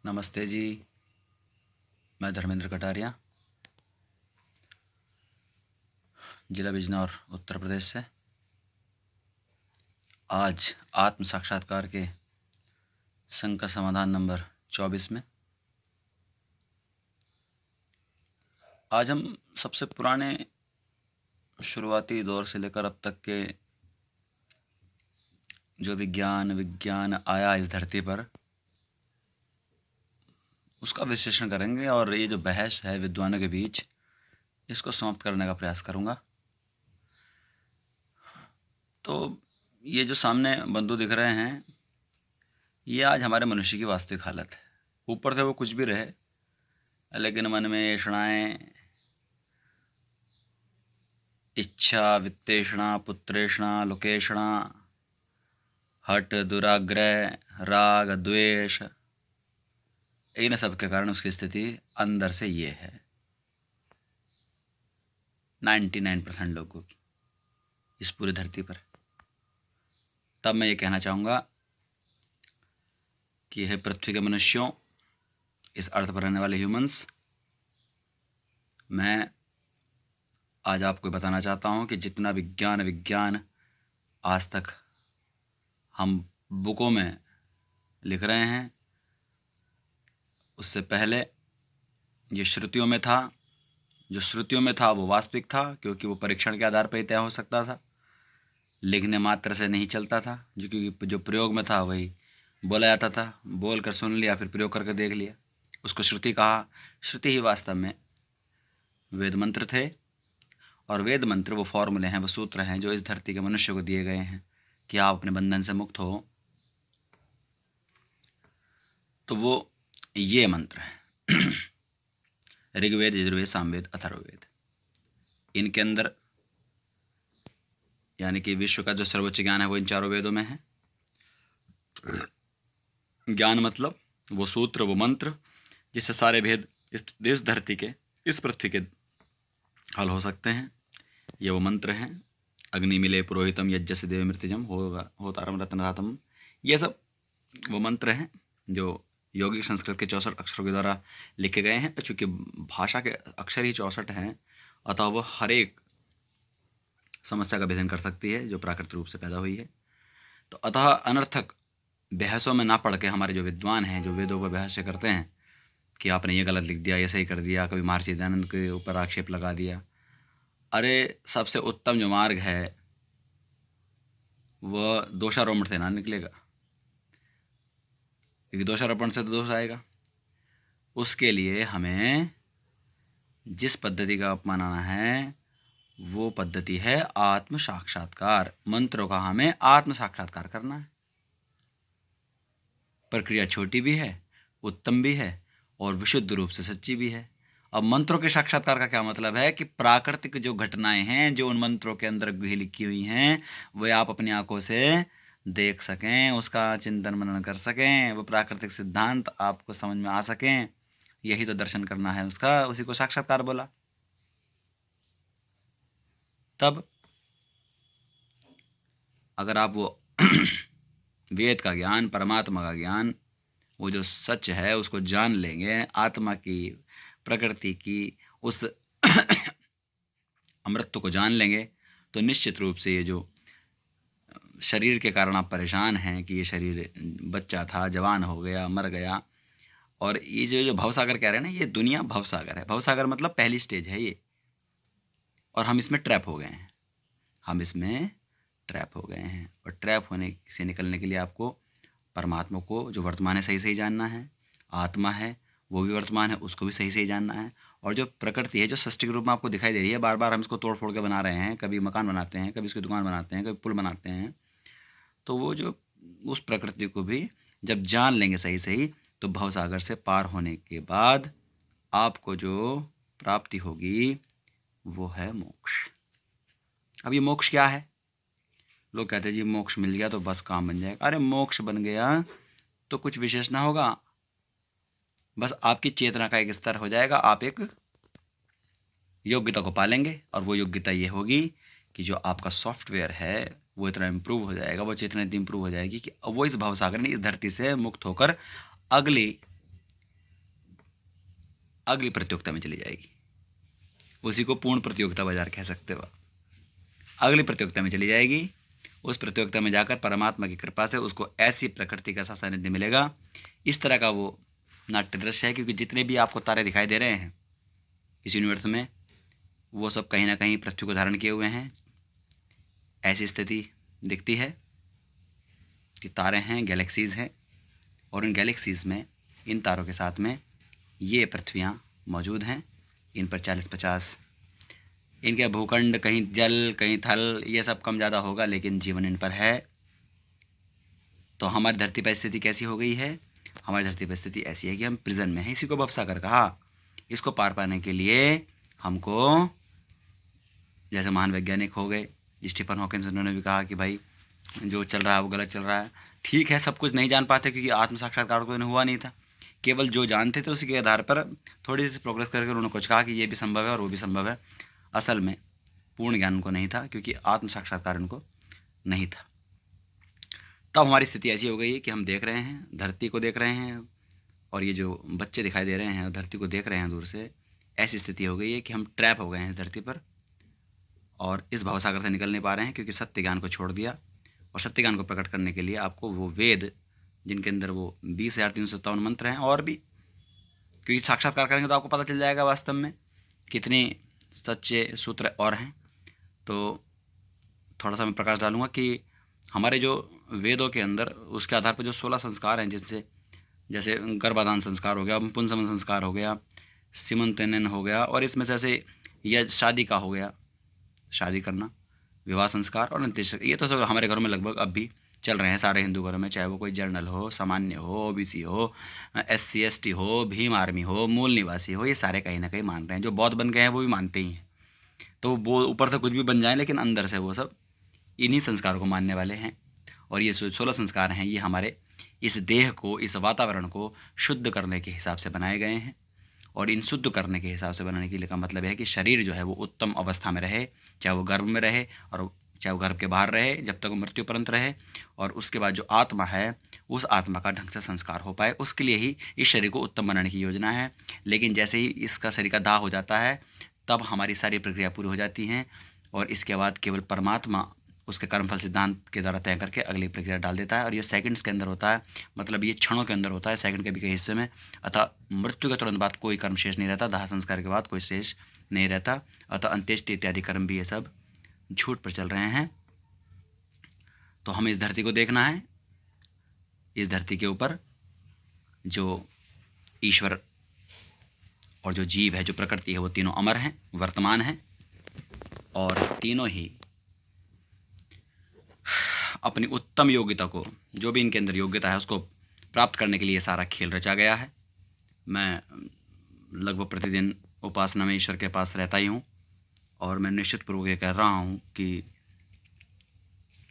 नमस्ते जी। मैं धर्मेंद्र कटारिया, जिला बिजनौर, उत्तर प्रदेश से। आज आत्म साक्षात्कार के संघ का समाधान नंबर 24 में आज हम सबसे पुराने शुरुआती दौर से लेकर अब तक के जो विज्ञान आया इस धरती पर, उसका विश्लेषण करेंगे और ये जो बहस है विद्वानों के बीच, इसको समाप्त करने का प्रयास करूँगा। तो ये जो सामने बंधु दिख रहे हैं, ये आज हमारे मनुष्य की वास्तविक हालत है। ऊपर से वो कुछ भी रहे, लेकिन मन में ऐषणाएँ, इच्छा, वित्तेषणा, पुत्रेषणा, लोकेषणा, हठ, दुराग्रह, राग, द्वेष, इन सब के कारण उसकी स्थिति अंदर से ये है 99% लोगों की इस पूरी धरती पर। तब मैं ये कहना चाहूँगा कि हे पृथ्वी के मनुष्यों, इस अर्थ पर रहने वाले ह्यूमंस, मैं आज आपको बताना चाहता हूँ कि जितना विज्ञान आज तक हम बुकों में लिख रहे हैं, उससे पहले ये श्रुतियों में था। जो श्रुतियों में था वो वास्तविक था, क्योंकि वो परीक्षण के आधार पर ही तय हो सकता था, लिखने मात्र से नहीं चलता था। जो क्योंकि जो प्रयोग में था वही बोला जाता था, बोल कर सुन लिया, फिर प्रयोग करके देख लिया, उसको श्रुति कहा। श्रुति ही वास्तव में वेद मंत्र थे, और वेद मंत्र वो फॉर्मूले हैं, वो सूत्र हैं जो इस धरती के मनुष्य को दिए गए हैं कि आप अपने बंधन से मुक्त हो। तो वो ये मंत्र हैं ऋग्वेद, यजुर्वेद, सामवेद, अथर्ववेद। इनके अंदर यानी कि विश्व का जो सर्वोच्च ज्ञान है वो इन चारों वेदों में है। ज्ञान मतलब वो सूत्र, वो मंत्र जिससे सारे भेद इस धरती के, इस पृथ्वी के हल हो सकते हैं। ये वो मंत्र हैं। अग्नि मिले पुरोहितम यज्ञस्य देव मृत्युजम होतारम रत्नधातम। ये सब वो मंत्र हैं जो यौगिक संस्कृत के 64 अक्षरों के द्वारा लिखे गए हैं। चूँकि भाषा के अक्षर ही 64 हैं, अतः वह हर एक समस्या का भेदन कर सकती है जो प्राकृतिक रूप से पैदा हुई है। तो अतः अनर्थक बहसों में ना पड़ के हमारे जो विद्वान हैं, जो वेदों पर बहस करते हैं कि आपने ये गलत लिख दिया, ये सही कर दिया, कभी महर्षि दयानंद के ऊपर आक्षेप लगा दिया। अरे सबसे उत्तम जो मार्ग है वह दोषारोपण से ना निकलेगा, क्योंकि दोषारोपण से तो दोष आएगा। उसके लिए हमें जिस पद्धति का अपनाना है वो पद्धति है आत्म साक्षात्कार। मंत्रों का हमें आत्म साक्षात्कार करना है। प्रक्रिया छोटी भी है, उत्तम भी है, और विशुद्ध रूप से सच्ची भी है। अब मंत्रों के साक्षात्कार का क्या मतलब है कि प्राकृतिक जो घटनाएं हैं जो उन मंत्रों के अंदर लिखी हुई हैं, वे आप अपनी आंखों से देख सकें, उसका चिंतन मनन कर सकें, वो प्राकृतिक सिद्धांत आपको समझ में आ सकें। यही तो दर्शन करना है उसका, उसी को साक्षात्कार बोला। तब अगर आप वो वेद का ज्ञान, परमात्मा का ज्ञान, वो जो सच है उसको जान लेंगे, आत्मा की, प्रकृति की उस अमृत को जान लेंगे, तो निश्चित रूप से ये जो शरीर के कारण आप परेशान हैं कि ये शरीर बच्चा था, जवान हो गया, मर गया, और ये जो भवसागर कह रहे हैं ना, ये दुनिया भवसागर है। भवसागर मतलब पहली स्टेज है ये, और हम इसमें ट्रैप हो गए हैं। और ट्रैप होने से निकलने के लिए आपको परमात्मा को जो वर्तमान है सही सही जानना है, आत्मा है वो भी वर्तमान है, उसको भी सही सही जानना है, और जो प्रकृति है जो सृष्टि के रूप में आपको दिखाई दे रही है, बार बार हम इसको तोड़ फोड़ के बना रहे हैं, कभी मकान बनाते हैं, कभी इसकी दुकान बनाते हैं, कभी पुल बनाते हैं, तो वो जो उस प्रकृति को भी जब जान लेंगे सही सही, तो भवसागर से पार होने के बाद आपको जो प्राप्ति होगी वो है मोक्ष। अब ये मोक्ष क्या है? लोग कहते हैं जी मोक्ष मिल गया तो बस काम बन जाएगा। अरे मोक्ष बन गया तो कुछ विशेष ना होगा, बस आपकी चेतना का एक स्तर हो जाएगा, आप एक योग्यता को पालेंगे, और वो योग्यता ये होगी कि जो आपका सॉफ्टवेयर है वो इतना इम्प्रूव हो जाएगा, वो चेतना इतनी इम्प्रूव हो जाएगी कि वो इस भवसागर में, इस धरती से मुक्त होकर अगली अगली प्रतियोगिता में चली जाएगी। उसी को पूर्ण प्रतियोगिता बाजार कह सकते हो। अगली प्रतियोगिता में चली जाएगी। उस प्रतियोगिता में जाकर परमात्मा की कृपा से उसको ऐसी प्रकृति का सानिध्य मिलेगा। इस तरह का वो नाट्य दृश्य है, क्योंकि जितने भी आपको तारे दिखाई दे रहे हैं इस यूनिवर्स में, वो सब कहीं ना कहीं पृथ्वी को धारण किए हुए हैं। ऐसी स्थिति दिखती है कि तारे हैं, गैलेक्सीज़ हैं, और इन गैलेक्सीज़ में, इन तारों के साथ में ये पृथ्वियाँ मौजूद हैं। इन पर 40-50 इनके भूखंड, कहीं जल कहीं थल, ये सब कम ज़्यादा होगा, लेकिन जीवन इन पर है। तो हमारी धरती पर स्थिति कैसी हो गई है? हमारी धरती पर स्थिति ऐसी है कि हम प्रिजन में हैं। इसी को भवसागर कहा। इसको पार पाने के लिए हमको, जैसे महान वैज्ञानिक हो गए स्टीफन हॉकिंस, उन्होंने भी कहा कि भाई जो चल रहा है वो गलत चल रहा है। ठीक है, सब कुछ नहीं जान पाते क्योंकि आत्म साक्षात्कार को हुआ नहीं था। केवल जो जानते थे उसी के आधार पर थोड़ी सी प्रोग्रेस करके उन्होंने कुछ कहा कि ये भी संभव है और वो भी संभव है। असल में पूर्ण ज्ञान उनको नहीं था, क्योंकि आत्म साक्षात्कार उनको नहीं था। तब हमारी स्थिति ऐसी हो गई है कि हम देख रहे हैं, धरती को देख रहे हैं, और ये जो बच्चे दिखाई दे रहे हैं धरती को देख रहे हैं दूर से। ऐसी स्थिति हो गई है कि हम ट्रैप हो गए हैं इस धरती पर, और इस भवसागर से निकल नहीं पा रहे हैं, क्योंकि सत्य ज्ञान को छोड़ दिया। और सत्य ज्ञान को प्रकट करने के लिए आपको वो वेद, जिनके अंदर वो 20,357 मंत्र हैं, और भी, क्योंकि साक्षात्कार करेंगे तो आपको पता चल जाएगा वास्तव में कितने सच्चे सूत्र और हैं। तो थोड़ा सा मैं प्रकाश डालूंगा कि हमारे जो वेदों के अंदर, उसके आधार पर जो 16 संस्कार हैं, जिससे जैसे गर्भाधान संस्कार हो गया, पुंसवन संस्कार हो गया, सीमंतनयन हो गया, और इसमें जैसे यह शादी का हो गया, शादी करना, विवाह संस्कार और अंत्येष्टि। ये तो सब हमारे घरों में लगभग अब भी चल रहे हैं, सारे हिंदू घरों में, चाहे वो कोई जर्नल हो, सामान्य हो, ओबीसी हो, SC ST हो, भीम आर्मी हो, मूल निवासी हो, ये सारे कहीं ना कहीं मान रहे हैं। जो बौद्ध बन गए हैं वो भी मानते ही हैं। तो वो ऊपर से कुछ भी बन जाए, लेकिन अंदर से वो सब इन्हीं संस्कारों को मानने वाले हैं। और ये 16 संस्कार हैं, ये हमारे इस देह को, इस वातावरण को शुद्ध करने के हिसाब से बनाए गए हैं। और इन शुद्ध करने के हिसाब से बनाने के लिए का मतलब है कि शरीर जो है वो उत्तम अवस्था में रहे, चाहे वो गर्भ में रहे और चाहे वो गर्भ के बाहर रहे, जब तक वो मृत्यु पर्यंत रहे। और उसके बाद जो आत्मा है, उस आत्मा का ढंग से संस्कार हो पाए, उसके लिए ही इस शरीर को उत्तम बनाने की योजना है। लेकिन जैसे ही इसका शरीर का दाह हो जाता है, तब हमारी सारी प्रक्रिया पूरी हो जाती हैं, और इसके बाद केवल परमात्मा उसके कर्मफल सिद्धांत के द्वारा तय करके अगली प्रक्रिया डाल देता है। और ये सेकंड्स के अंदर होता है, मतलब ये क्षणों के अंदर होता है, सेकंड के भी कई हिस्से में। अतः मृत्यु के तुरंत बाद कोई कर्म शेष नहीं रहता, दाह संस्कार के बाद कोई शेष नहीं रहता। अतः अंत्येष्टि इत्यादि कर्म भी ये सब झूठ पर चल रहे हैं। तो हमें इस धरती को देखना है। इस धरती के ऊपर जो ईश्वर और जो जीव है, जो प्रकृति है, वो तीनों अमर हैं, वर्तमान हैं, और तीनों ही अपनी उत्तम योग्यता को, जो भी इनके अंदर योग्यता है, उसको प्राप्त करने के लिए सारा खेल रचा गया है। मैं लगभग प्रतिदिन उपासना में ईश्वर के पास रहता ही हूँ, और मैं निश्चित पूर्वक ये कह रहा हूँ कि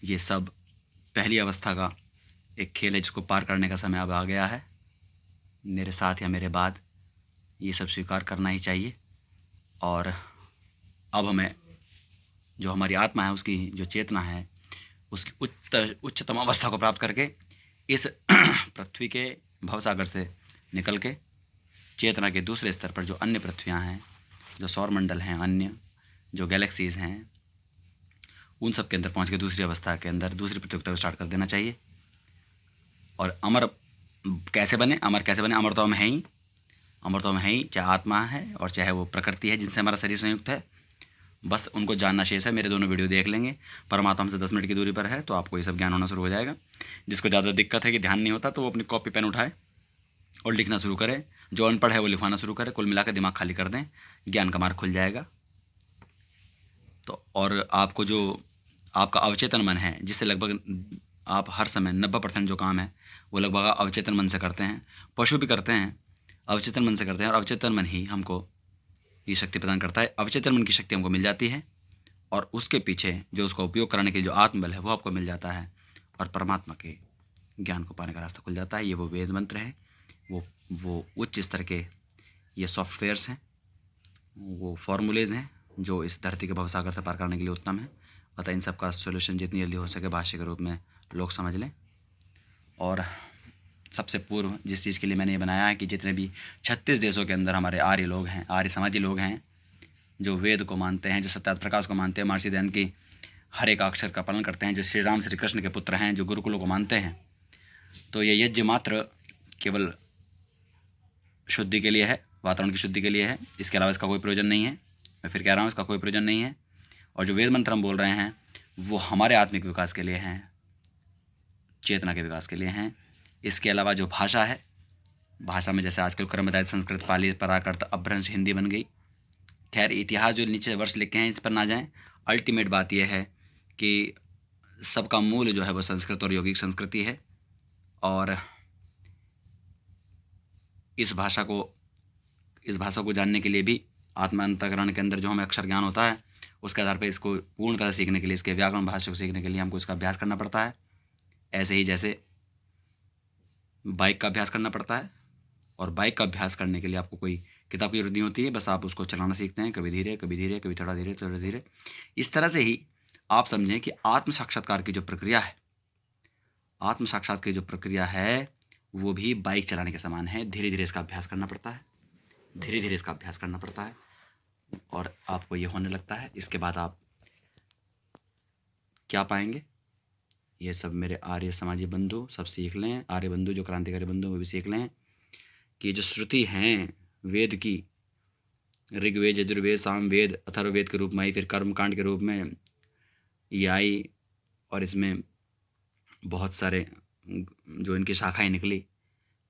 ये सब पहली अवस्था का एक खेल है, जिसको पार करने का समय अब आ गया है। मेरे साथ या मेरे बाद ये सब स्वीकार करना ही चाहिए। और अब हमें जो हमारी आत्मा है, उसकी जो चेतना है, उसकी उच्चतम अवस्था को प्राप्त करके इस पृथ्वी के भवसागर से निकल के चेतना के दूसरे स्तर पर जो अन्य पृथ्वियाँ हैं, जो सौरमंडल हैं, अन्य जो गैलेक्सीज़ हैं, उन सब के अंदर पहुँच के दूसरी अवस्था के अंदर दूसरी प्रतियोगिता को स्टार्ट कर देना चाहिए। और अमर कैसे बने? अमर कैसे बने? अमर तो हम हैं ही, अमर तो हम हैं ही, चाहे आत्मा है और चाहे वो प्रकृति है जिनसे हमारा शरीर संयुक्त है। बस उनको जानना शेष है। मेरे दोनों वीडियो देख लेंगे। परमात्मा हमसे 10 मिनट की दूरी पर है, तो आपको ये सब ज्ञान होना शुरू हो जाएगा। जिसको ज़्यादा दिक्कत है कि ध्यान नहीं होता, तो वो अपनी कॉपी पेन उठाए और लिखना शुरू करे। जो अनपढ़ है वो लिखवाना शुरू करे। कुल मिलाकर दिमाग खाली कर दें, ज्ञान का मार्ग खुल जाएगा। तो और आपको जो आपका अवचेतन मन है, जिससे लगभग आप हर समय 90% जो काम है वो लगभग अवचेतन मन से करते हैं। पशु भी करते हैं, अवचेतन मन से करते हैं, और अवचेतन मन ही हमको ये शक्ति प्रदान करता है। अवचेतन मन की शक्ति हमको मिल जाती है, और उसके पीछे जो उसका उपयोग कराने के जो आत्मबल है वो आपको मिल जाता है, और परमात्मा के ज्ञान को पाने का रास्ता खुल जाता है। ये वो वेद मंत्र हैं, वो उच्च स्तर के ये सॉफ्टवेयर्स हैं, वो फॉर्मूलेज हैं जो इस धरती के भवसागर से पार करने के लिए उत्तम है। अतः इन सब का सोल्यूशन जितनी जल्दी हो सके भाष्य के रूप में लोग समझ लें, और सबसे पूर्व जिस चीज़ के लिए मैंने ये बनाया है कि जितने भी 36 देशों के अंदर हमारे आर्य लोग हैं, आर्य समाजी लोग हैं, जो वेद को मानते हैं, जो सत्यार्थ प्रकाश को मानते हैं, महर्षि दयानंद की हर एक अक्षर का पालन करते हैं, जो श्री राम श्री कृष्ण के पुत्र हैं, जो गुरुकुलों को मानते हैं, तो ये यज्ञ मात्र केवल शुद्धि के लिए है, वातावरण की शुद्धि के लिए है। इसके अलावा इसका कोई प्रयोजन नहीं है। मैं फिर कह रहा हूँ, इसका कोई प्रयोजन नहीं है। और जो वेद मंत्र हम बोल रहे हैं वो हमारे आत्मिक विकास के लिए हैं, चेतना के विकास के लिए हैं। इसके अलावा जो भाषा है, भाषा में जैसे आजकल क्रमबद्ध संस्कृत, पाली, प्राकृत, अपभ्रंश, हिंदी बन गई। खैर, इतिहास जो नीचे वर्ष लिखे हैं इस पर ना जाएं। अल्टीमेट बात यह है कि सबका मूल जो है वो संस्कृत और यौगिक संस्कृति है। और इस भाषा को जानने के लिए भी आत्मा अंतःकरण के अंदर जो हमें अक्षर ज्ञान होता है उसके आधार पर इसको पूर्णतः सीखने के लिए, इसके व्याकरण भाषा को सीखने के लिए हमको इसका अभ्यास करना पड़ता है। ऐसे ही जैसे बाइक का अभ्यास करना पड़ता है, और बाइक का अभ्यास करने के लिए आपको कोई किताब की जरूरत नहीं होती है, बस आप उसको चलाना सीखते हैं, कभी धीरे कभी धीरे, कभी थोड़ा धीरे थोड़ा धीरे। इस तरह से ही आप समझें कि आत्म साक्षात्कार की जो प्रक्रिया है, आत्म साक्षात्कार की जो प्रक्रिया है वो भी बाइक चलाने के समान है। धीरे धीरे इसका अभ्यास करना पड़ता है, धीरे धीरे इसका अभ्यास करना पड़ता है, और आपको ये होने लगता है। इसके बाद आप क्या पाएंगे, ये सब मेरे आर्य समाजी बंधु सब सीख लें, आर्य बंधु जो क्रांतिकारी बंधु वो भी सीख लें कि जो श्रुति हैं वेद की, ऋग्वेद, यजुर्वेद, सामवेद, अथर्ववेद के रूप में आई, फिर कर्मकांड के रूप में ये आई, और इसमें बहुत सारे जो इनकी शाखाएं निकली,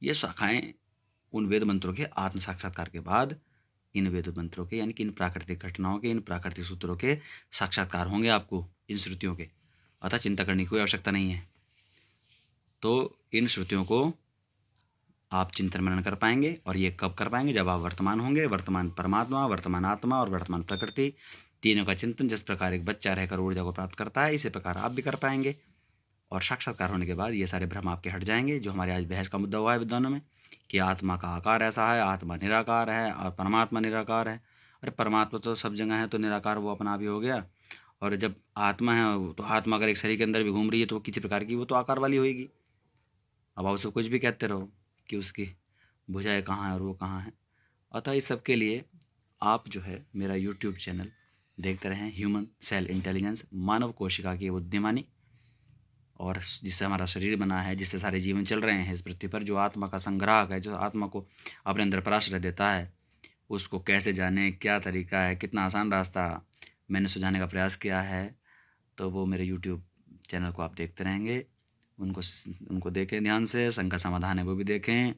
ये शाखाएं उन वेद मंत्रों के आत्म साक्षात्कार के बाद इन वेद मंत्रों के, यानी कि इन प्राकृतिक घटनाओं के, इन प्राकृतिक सूत्रों के साक्षात्कार होंगे आपको इन श्रुतियों के। अतः चिंता करने की कोई आवश्यकता नहीं है। तो इन श्रुतियों को आप चिंतन मनन कर पाएंगे, और ये कब कर पाएंगे, जब आप वर्तमान होंगे, वर्तमान परमात्मा, वर्तमान आत्मा और वर्तमान प्रकृति, तीनों का चिंतन जिस प्रकार एक बच्चा रहकर ऊर्जा को प्राप्त करता है, इसी प्रकार आप भी कर पाएंगे। और साक्षात्कार होने के बाद ये सारे भ्रम आपके हट जाएंगे, जो हमारे आज बहस का मुद्दा हुआ है विद्वानों में कि आत्मा का आकार ऐसा है, आत्मा निराकार है और परमात्मा निराकार है। अरे परमात्मा तो सब जगह है, तो निराकार वो अपना भी हो गया। और जब आत्मा है तो आत्मा अगर एक शरीर के अंदर भी घूम रही है तो वो किसी प्रकार की, वो तो आकार वाली होगी। अब आप उसको कुछ भी कहते रहो कि उसकी भुजाएं कहाँ है और वो कहाँ है। अतः इस सब के लिए आप जो है मेरा यूट्यूब चैनल देखते रहें, ह्यूमन सेल इंटेलिजेंस, मानव कोशिका की बुद्धिमानी, और जिससे हमारा शरीर बना है, जिससे सारे जीवन चल रहे हैं इस पृथ्वी पर, जो आत्मा का संग्राहक है, जो आत्मा को अपने अंदर पराश्रय देता है, उसको कैसे जाने, क्या तरीका है, कितना आसान रास्ता मैंने सुझाने का प्रयास किया है। तो वो मेरे यूट्यूब चैनल को आप देखते रहेंगे, उनको देखें ध्यान से, शंका समाधान है वो भी देखें,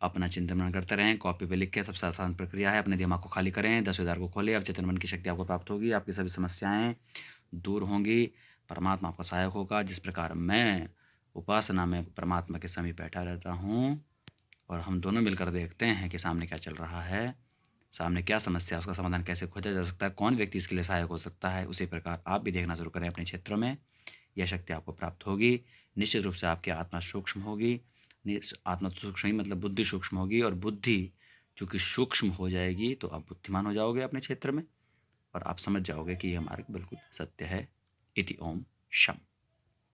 अपना चिंतन मनन करते रहें, कॉपी पे लिख के। सबसे आसान प्रक्रिया है, अपने दिमाग को खाली करें, 10,000 को खोलें, अब चेतन मन की शक्ति आपको प्राप्त होगी, आपकी सभी समस्याएं दूर होंगी, परमात्मा आपका सहायक होगा। जिस प्रकार मैं उपासना में परमात्मा के समीप बैठा रहता हूँ और हम दोनों मिलकर देखते हैं कि सामने क्या चल रहा है, सामने क्या समस्या, उसका समाधान कैसे खोजा जा सकता है, कौन व्यक्ति इसके लिए सहायक हो सकता है, उसी प्रकार आप भी देखना शुरू करें अपने क्षेत्रों में। यह शक्ति आपको प्राप्त होगी। निश्चित रूप से आपकी आत्मा सूक्ष्म होगी। आत्मा तो सूक्ष्म ही मतलब बुद्धि सूक्ष्म होगी, और बुद्धि चूँकि सूक्ष्म हो जाएगी तो आप बुद्धिमान हो जाओगे अपने क्षेत्र में, और आप समझ जाओगे कि यह मार्ग बिल्कुल सत्य है। इति ओम शम।